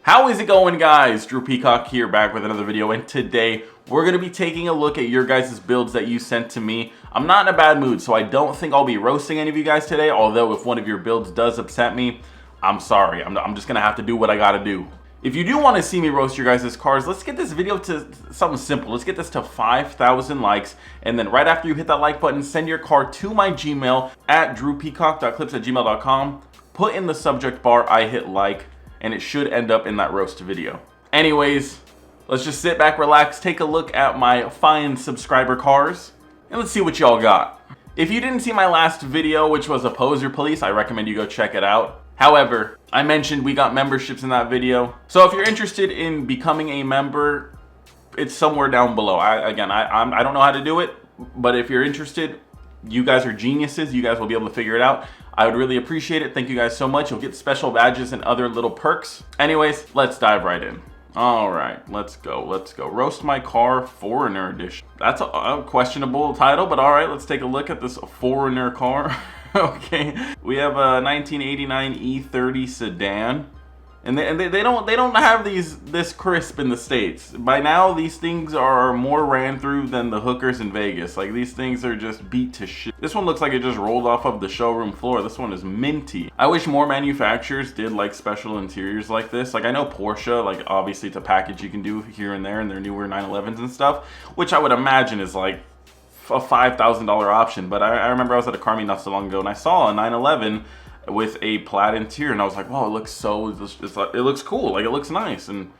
How is it going, guys? Drew Peacock here, back with another video, and today we're going to be taking a look at your guys' builds that you sent to me. I'm not in a bad mood, so I don't think I'll be roasting any of you guys today, although if one of your builds does upset me, I'm sorry. I'm just going to have to do what I got to do. If you do want to see me roast your guys' cars, let's get this video to something simple. Let's get this to 5,000 likes, and then right after you hit that like button, send your car to my Gmail at drewpeacock.clips@gmail.com. Put in the subject bar, I hit like, and it should end up in that roast video. Anyways, let's just sit back, relax, take a look at my fine subscriber cars, and let's see what y'all got. If you didn't see my last video, which was a Poser Police, I recommend you go check it out. However, I mentioned we got memberships in that video. So if you're interested in becoming a member, it's somewhere down below. I don't know how to do it, but if you're interested, you guys are geniuses. You guys will be able to figure it out. I would really appreciate it. Thank you guys so much. You'll get special badges and other little perks. Anyways, let's dive right in. All right, let's go. Roast My Car Foreigner Edition. That's a questionable title, but all right, let's take a look at this Foreigner car. Okay, we have a 1989 E30 sedan, and they don't have this crisp in the States. By now, these things are more ran through than the hookers in Vegas. Like, these things are just beat to shit. This one looks like it just rolled off of the showroom floor. This one is minty. I wish more manufacturers did like special interiors like this. Like, I know Porsche, like, obviously it's a package you can do here and there in their newer 911s and stuff, which I would imagine is like a $5,000 option. But I remember I was at a car meet not so long ago and I saw a 911 with a plaid interior, and I was like, "Wow, it looks so. It looks cool. Like, it looks nice." And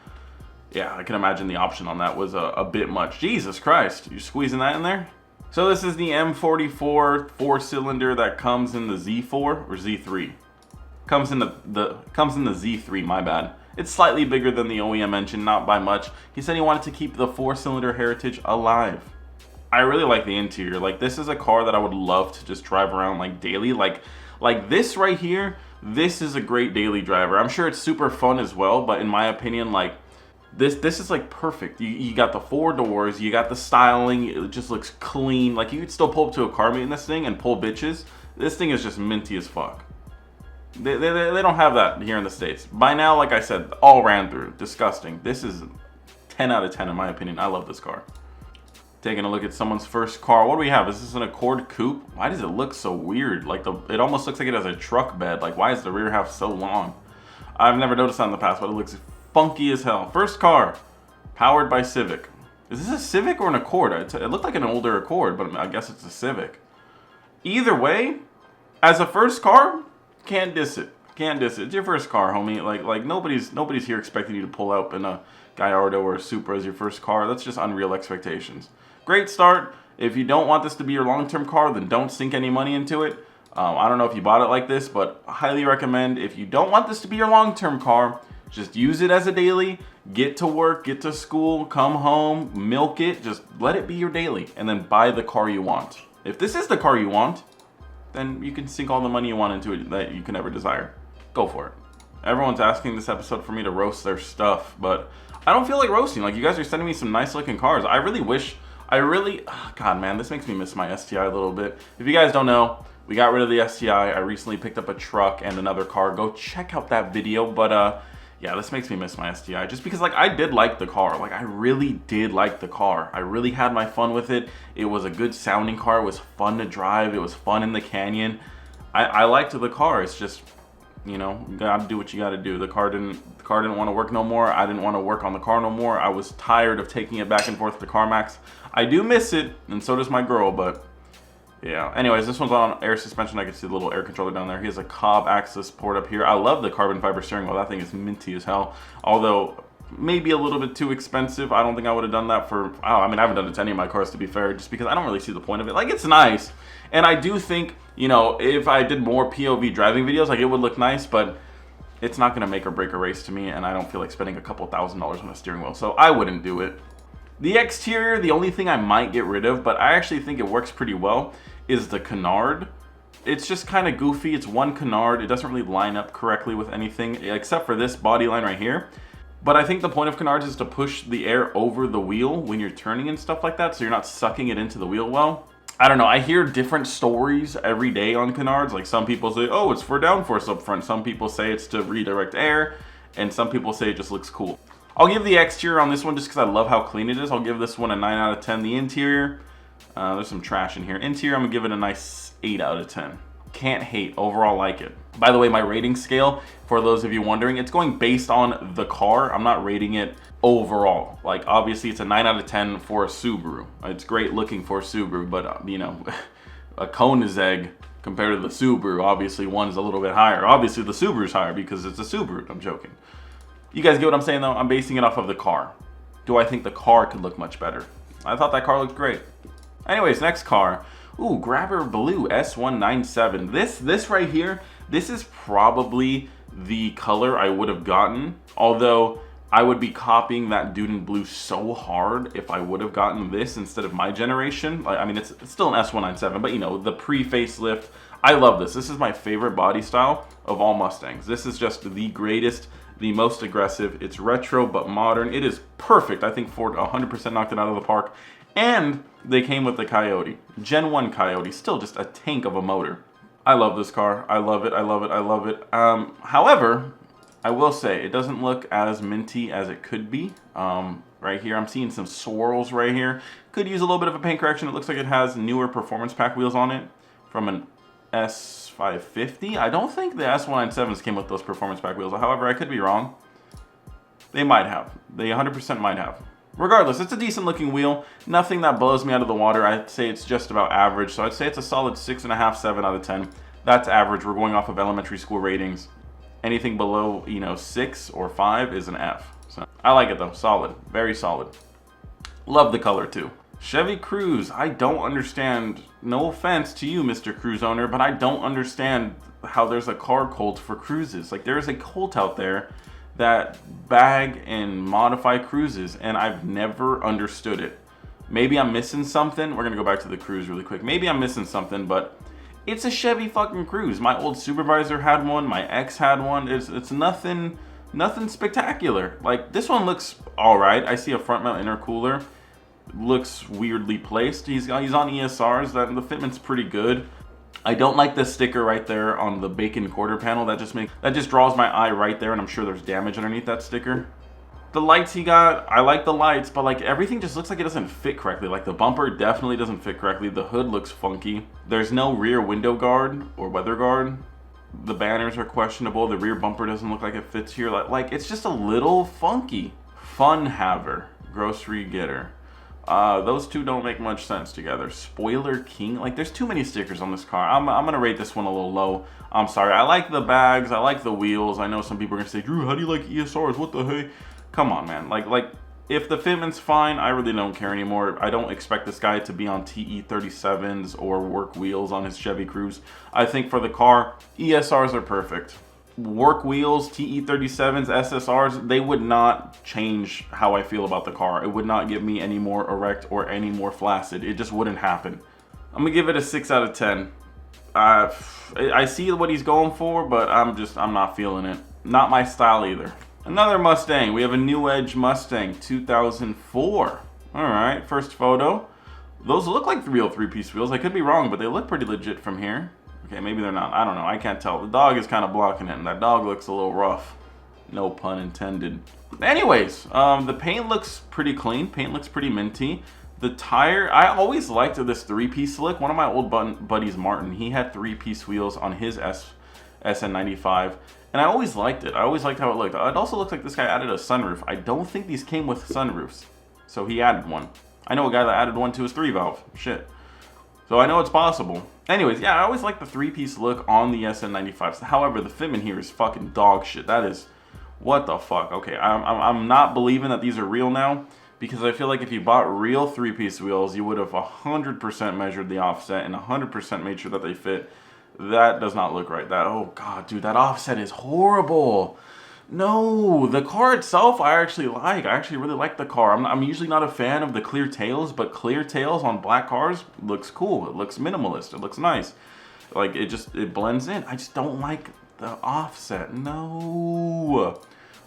yeah, I can imagine the option on that was a bit much. Jesus Christ, you squeezing that in there? So this is the M44 4-cylinder that comes in the Z4 or Z3. Comes in the Z3. My bad. It's slightly bigger than the OEM engine, not by much. He said he wanted to keep the 4-cylinder heritage alive. I really like the interior. Like, this is a car that I would love to just drive around like daily. Like this right here, this is a great daily driver. I'm sure it's super fun as well, but in my opinion, like, this is like perfect. You got the 4 doors, you got the styling, it just looks clean. Like, you could still pull up to a car meet in this thing and pull bitches. This thing is just minty as fuck. They don't have that here in the States. By now, like I said, all ran through. Disgusting. This is 10 out of 10 in my opinion. I love this car. Taking a look at someone's first car. What do we have? Is this an Accord Coupe? Why does it look so weird? Like, it almost looks like it has a truck bed. Like, why is the rear half so long? I've never noticed that in the past, but it looks funky as hell. First car, powered by Civic. Is this a Civic or an Accord? It looked like an older Accord, but I guess it's a Civic. Either way, as a first car, can't diss it. Can't diss it. It's your first car, homie. Like nobody's here expecting you to pull up in a Gallardo or a Supra as your first car. That's just unreal expectations. Great start. If you don't want this to be your long-term car, then don't sink any money into it. I don't know if you bought it like this, but I highly recommend, if you don't want this to be your long-term car, just use it as a daily. Get to work, get to school, come home, milk it. Just let it be your daily, and then buy the car you want. If this is the car you want, then you can sink all the money you want into it that you can ever desire. Go for it. Everyone's asking this episode for me to roast their stuff, but I don't feel like roasting. Like, you guys are sending me some nice looking cars. God, man, this makes me miss my STI a little bit. If you guys don't know, we got rid of the STI. I recently picked up a truck and another car. Go check out that video. But yeah, this makes me miss my STI, just because, like, I did like the car. Like, I really did like the car. I really had my fun with it. It was a good sounding car. It was fun to drive. It was fun in the canyon. I liked the car. It's just, you know, you gotta do what you gotta do. The car didn't want to work no more. I didn't want to work on the car no more. I was tired of taking it back and forth to CarMax. I do miss it, and so does my girl, but yeah. Anyways, this one's on air suspension. I can see the little air controller down there. He has a Cobb access port up here. I love the carbon fiber steering wheel. That thing is minty as hell. Although, maybe a little bit too expensive. I don't think I would have done that for, I mean, I haven't done it to any of my cars, to be fair, just because I don't really see the point of it. Like, it's nice. And I do think, you know, if I did more POV driving videos, like, it would look nice, but it's not going to make or break a race to me, and I don't feel like spending a couple $1,000s on a steering wheel, so I wouldn't do it. The exterior, the only thing I might get rid of, but I actually think it works pretty well, is the canard. It's just kind of goofy. It's one canard. It doesn't really line up correctly with anything, except for this body line right here. But I think the point of canards is to push the air over the wheel when you're turning and stuff like that, so you're not sucking it into the wheel well. I don't know, I hear different stories every day on canards. Like, some people say, oh, it's for downforce up front. Some people say it's to redirect air. and some people say it just looks cool. I'll give the exterior on this one just because I love how clean it is. I'll give this one a 9 out of 10. The interior, there's some trash in here. Interior, I'm gonna give it a nice 8 out of 10. Can't hate, overall like it. By the way, my rating scale, for those of you wondering, it's going based on the car. I'm not rating it overall. Like, obviously it's a 9 out of 10 for a Subaru. It's great looking for a Subaru, but you know, a Koenigsegg compared to the Subaru, obviously one's a little bit higher. Obviously the Subaru's higher because it's a Subaru. I'm joking. You guys get what I'm saying though? I'm basing it off of the car. Do I think the car could look much better? I thought that car looked great. Anyways, next car. Ooh, Grabber Blue S197. This right here, this is probably the color I would have gotten. Although I would be copying that dude in blue so hard if I would have gotten this instead of my generation. I mean, it's still an S197, but you know, the pre-facelift. I love this. This is my favorite body style of all Mustangs. This is just the greatest, the most aggressive. It's retro but modern. It is perfect. I think Ford 100% knocked it out of the park. And they came with the Coyote. Gen 1 Coyote. Still just a tank of a motor. I love this car. I love it. I love it. I love it. However, I will say it doesn't look as minty as it could be. Right here, I'm seeing some swirls right here. Could use a little bit of a paint correction. It looks like it has newer performance pack wheels on it from an S550. I don't think the S197s came with those performance pack wheels. However, I could be wrong. They might have. They 100% might have. Regardless, it's a decent looking wheel. Nothing that blows me out of the water. I'd say it's just about average. So I'd say it's a solid 6.5, 7 out of 10. That's average. We're going off of elementary school ratings. Anything below, you know, 6 or 5 is an F. So I like it though. Solid. Very solid. Love the color too. Chevy Cruze. I don't understand. No offense to you, Mr. Cruze owner, but I don't understand how there's a car cult for Cruzes. Like, there's a cult out there that bag and modify Cruzes, and I've never understood it. Maybe I'm missing something. We're gonna go back to the Cruze really quick. Maybe I'm missing something, but it's a Chevy fucking Cruze. My old supervisor had one. My ex had one. It's nothing spectacular. Like, this one looks all right. I see a front mount intercooler. Looks weirdly placed. He's on ESRs. The fitment's pretty good. I don't like the sticker right there on the bacon quarter panel. That just draws my eye right there, and I'm sure there's damage underneath that sticker. The lights he got, I like the lights, but like everything just looks like it doesn't fit correctly. Like the bumper definitely doesn't fit correctly. The hood looks funky. There's no rear window guard or weather guard. The banners are questionable. The rear bumper doesn't look like it fits here. Like it's just a little funky. Fun haver, grocery getter. Those two don't make much sense together. Spoiler king, like there's too many stickers on this car. I'm gonna rate this one a little low. I'm sorry. I like the bags. I like the wheels. I know some people are gonna say, Drew, how do you like ESRs? What the hey? Come on, man. Like if the fitment's fine, I really don't care anymore. I don't expect this guy to be on TE37s or work wheels on his Chevy Cruze. I think for the car, ESRs are perfect. Work wheels, TE37s, SSRs, they would not change how I feel about the car. It would not get me any more erect or any more flaccid. It just wouldn't happen. I'm gonna give it a 6 out of 10. I see what he's going for, but I'm not feeling it. Not my style either. Another Mustang. We have a new Edge Mustang 2004. All right, first photo. Those look like real 3-piece wheels. I could be wrong, but they look pretty legit from here. Okay, maybe they're not. I don't know. I can't tell. The dog is kind of blocking it, and that dog looks a little rough. No pun intended. Anyways, the paint looks pretty clean. Paint looks pretty minty. The tire, I always liked this 3-piece look. One of my old buddies, Martin, he had 3-piece wheels on his SN95, and I always liked it. I always liked how it looked. It also looks like this guy added a sunroof. I don't think these came with sunroofs, so he added one. I know a guy that added one to his 3-valve. Shit. So I know it's possible. Anyways, yeah, I always like the 3-piece look on the SN95s. However, the fitment here is fucking dog shit. That is, what the fuck? Okay, I'm not believing that these are real now, because I feel like if you bought real 3-piece wheels, you would have 100% measured the offset and 100% made sure that they fit. That does not look right. Oh god, dude, that offset is horrible. No, the car itself I actually like. I actually really like the car. I'm usually not a fan of the clear tails, but clear tails on black cars looks cool. It looks minimalist. It looks nice. Like it blends in. I just don't like the offset. No.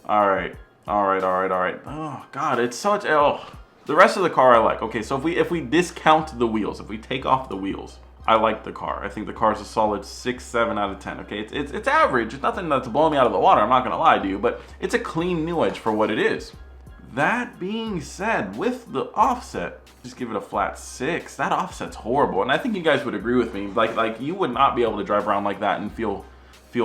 All right. Oh god, it's such the rest of the car I like. Okay, so if we discount the wheels, if we take off the wheels, I like the car. I think the car is a solid 6, 7 out of 10. Okay, it's average. It's nothing that's blowing me out of the water. I'm not gonna lie to you, but it's a clean new Edge for what it is. That being said, with the offset, just give it a flat 6. That offset's horrible, and I think you guys would agree with me. Like you would not be able to drive around like that and feel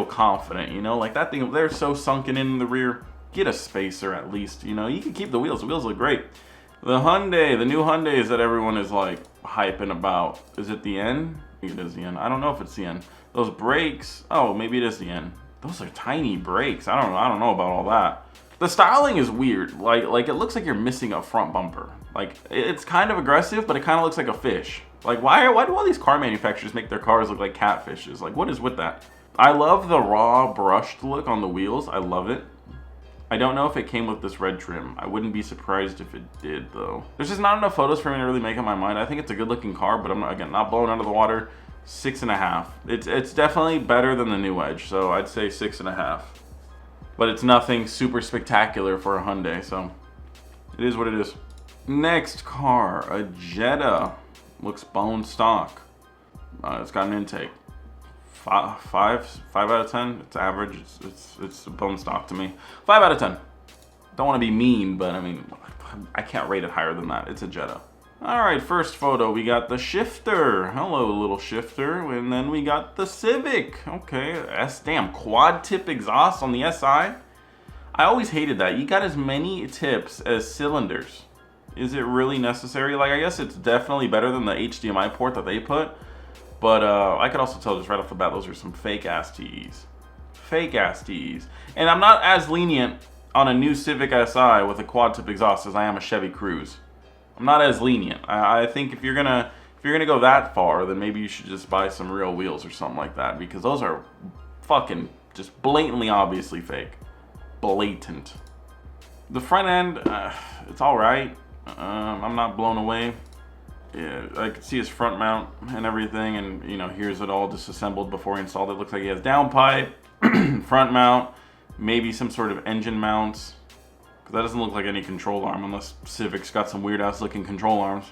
confident. You know, like that thing, they're so sunken in the rear. Get a spacer at least. You know, you can keep the wheels. The wheels look great. The Hyundai, the new Hyundais that everyone is like hyping about. Is it the N? I think it is the N. I don't know if it's the N. Those brakes. Oh, maybe it is the N. Those are tiny brakes. I don't know about all that. The styling is weird. Like it looks like you're missing a front bumper. Like it's kind of aggressive, but it kind of looks like a fish. Like why do all these car manufacturers make their cars look like catfishes? Like what is with that? I love the raw brushed look on the wheels. I love it. I don't know if it came with this red trim. I wouldn't be surprised if it did though. There's just not enough photos for me to really make up my mind. I think it's a good looking car, but I'm not, again, not blown out of the water. 6.5. It's definitely better than the new Edge, so I'd say 6.5. But it's nothing super spectacular for a Hyundai, so it is what it is. Next car, a Jetta. Looks bone stock. It's got an intake. 5 out of 10. It's average. It's bone stock to me. 5 out of 10. Don't want to be mean, but I mean, I can't rate it higher than that. It's a Jetta. All right, first photo, we got the shifter. Hello, little shifter. And then we got the Civic. Okay, damn, quad tip exhaust on the SI. I always hated that. You got as many tips as cylinders. Is it really necessary? Like, I guess it's definitely better than the HDMI port that they put. But I could also tell just right off the bat, those are some fake-ass TEs. Fake-ass TEs. And I'm not as lenient on a new Civic SI with a quad tip exhaust as I am a Chevy Cruze. I'm not as lenient. I think if you're gonna go that far, then maybe you should just buy some real wheels or something like that, because those are fucking just blatantly obviously fake. Blatant. The front end, it's all right. I'm not blown away. Yeah, I could see his front mount and everything, and you know, here's it all disassembled before he installed it. Looks like he has downpipe, front mount, maybe some sort of engine mounts. That doesn't look like any control arm, unless Civic's got some weird ass looking control arms.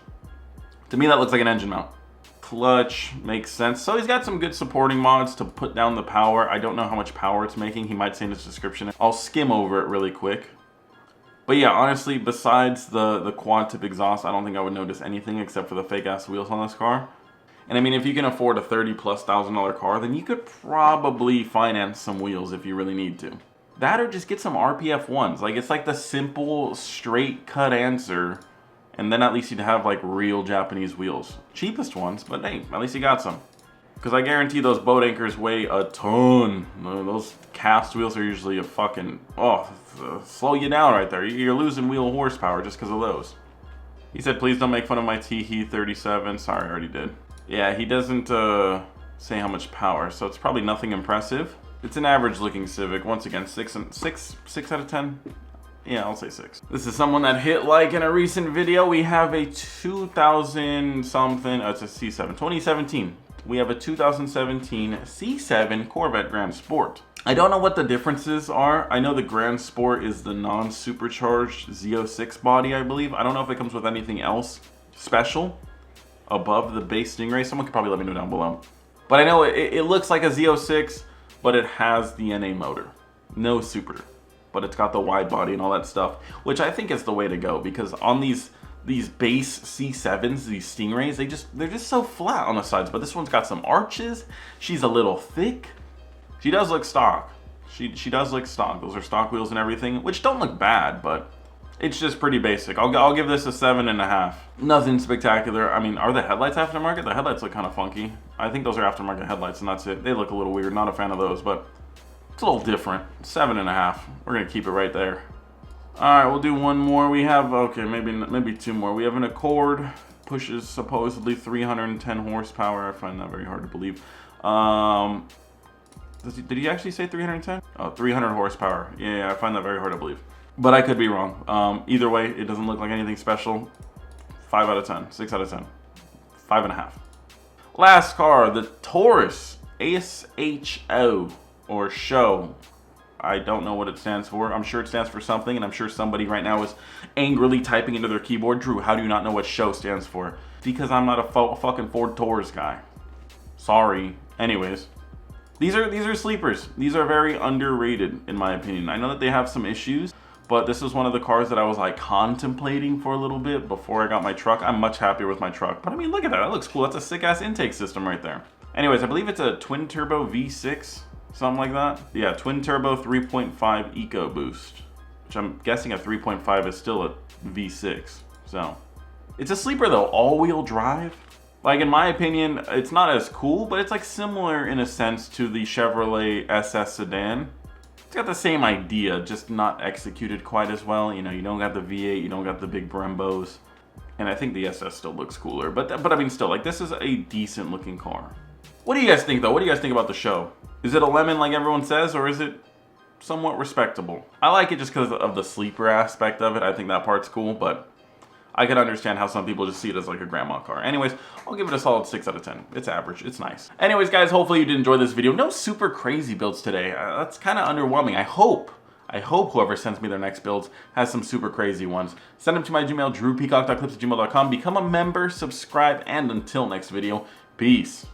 To me, that looks like an engine mount. Clutch makes sense. So he's got some good supporting mods to put down the power. I don't know how much power it's making. He might say in his description. I'll skim over it really quick. But yeah, honestly, besides the quad tip exhaust, I don't think I would notice anything except for the fake ass wheels on this car. And I mean, if you can afford a $30,000+ car, then you could probably finance some wheels if you really need to. That or just get some RPF ones. Like, it's like the simple, straight cut answer. And then at least you'd have like real Japanese wheels. Cheapest ones, but hey, at least you got some. Because I guarantee those boat anchors weigh a ton. Those cast wheels are usually a fucking, slow you down right there. You're losing wheel horsepower just because of those. He said, please don't make fun of my TE37. Sorry, I already did. Yeah, he doesn't say how much power, so it's probably nothing impressive. It's an average looking Civic. Once again, 6 out of 10. Yeah, I'll say 6. This is someone that hit like in a recent video. We have a 2000 something, it's a C7, 2017. We have a 2017 C7 Corvette Grand Sport. I don't know what the differences are. I know the Grand Sport is the non-supercharged Z06 body, I believe. I don't know if it comes with anything else special above the base Stingray. Someone could probably let me know down below. But I know it looks like a Z06, but it has the NA motor. No super. But it's got the wide body and all that stuff, which I think is the way to go, because on these base C7s, these Stingrays, they're just so flat on the sides. But this one's got some arches. She's a little thick. She does look stock. She does look stock. Those are stock wheels and everything, which don't look bad, but it's just pretty basic. I'll give this a 7.5. Nothing spectacular. I mean, are the headlights aftermarket? The headlights look kind of funky. I think those are aftermarket headlights, and that's it. They look a little weird. Not a fan of those, but it's a little different. 7.5. We're gonna keep it right there. All right, we'll do one more. We have, okay, maybe 2 more. We have an Accord, pushes supposedly 310 horsepower. I find that very hard to believe. Did he actually say 310? Oh, 300 horsepower. Yeah, I find that very hard to believe. But I could be wrong. Either way, it doesn't look like anything special. 5 out of 10, 6 out of 10, 5.5. Last car, the Taurus SHO, or show. I don't know what it stands for. I'm sure it stands for something, and I'm sure somebody right now is angrily typing into their keyboard, Drew, how do you not know what show stands for? Because I'm not a fucking Ford Taurus guy. Sorry. Anyways, these are sleepers. These are very underrated in my opinion. I know that they have some issues, but this is one of the cars that I was like contemplating for a little bit before I got my truck. I'm much happier with my truck. But I mean, look at that. That looks cool. That's a sick ass intake system right there. Anyways, I believe it's a twin turbo V6, something like that. Yeah, twin turbo 3.5 EcoBoost, which I'm guessing a 3.5 is still a V6. So it's a sleeper though, all-wheel drive. Like in my opinion, it's not as cool, but it's like similar in a sense to the Chevrolet SS sedan. It's got the same idea, just not executed quite as well. You know, you don't got the V8, you don't got the big Brembos. And I think the SS still looks cooler, but I mean still, like this is a decent looking car. What do you guys think though? What do you guys think about the show? Is it a lemon like everyone says, or is it somewhat respectable? I like it just because of the sleeper aspect of it. I think that part's cool, but I can understand how some people just see it as like a grandma car. Anyways, I'll give it a solid 6 out of 10. It's average, it's nice. Anyways, guys, hopefully you did enjoy this video. No super crazy builds today. That's kind of underwhelming. I hope whoever sends me their next builds has some super crazy ones. Send them to my Gmail, drewpeacock.clips@gmail.com. Become a member, subscribe, and until next video, peace.